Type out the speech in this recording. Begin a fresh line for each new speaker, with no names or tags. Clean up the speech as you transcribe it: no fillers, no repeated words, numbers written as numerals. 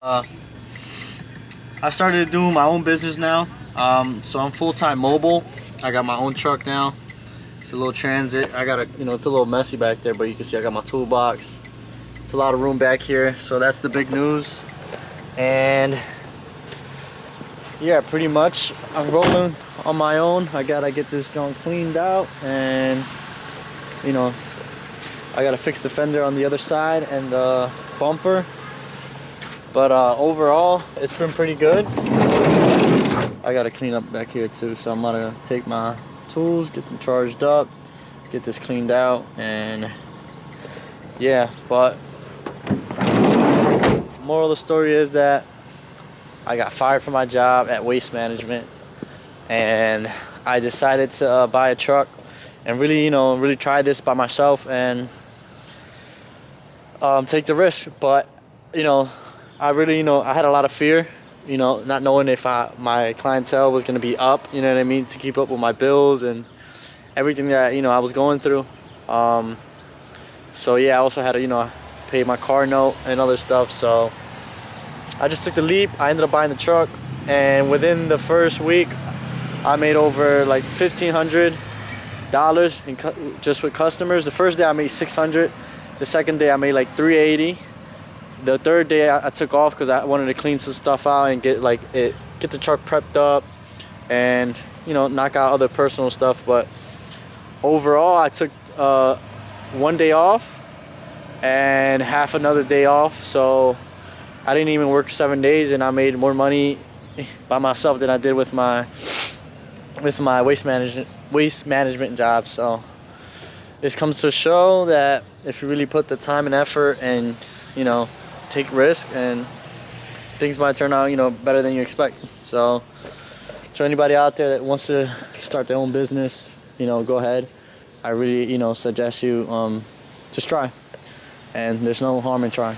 I started doing my own business now. So I'm full-time mobile. I got my own truck now. It's a little Transit. I got it's a little messy back there, but you can see I got my toolbox. It's a lot of room back here. So that's the big news. And yeah, pretty much I'm rolling on my own. I gotta get this junk cleaned out, and I gotta fix the fender on the other side and the bumper. But overall, it's been pretty good. I gotta clean up back here too, so I'm gonna take my tools, get them charged up, get this cleaned out, and yeah. But moral of the story is that I got fired from my job at Waste Management, and I decided to buy a truck and really try this by myself and take the risk. But I really, I had a lot of fear, not knowing if my clientele was going to be up, to keep up with my bills and everything that, I was going through. So yeah, I also had to, pay my car note and other stuff. So I just took the leap. I ended up buying the truck, and within the first week, I made over like $1,500 just with customers. The first day I made $600. The second day I made like $380. The third day I took off because I wanted to clean some stuff out and get the truck prepped up and knock out other personal stuff. But overall, I took 1 day off and half another day off, so I didn't even work 7 days, and I made more money by myself than I did with my waste management job. So this comes to show that if you really put the time and effort and take risks, and things might turn out better than you expect. So anybody out there that wants to start their own business, go ahead. I really suggest you just try, and there's no harm in trying.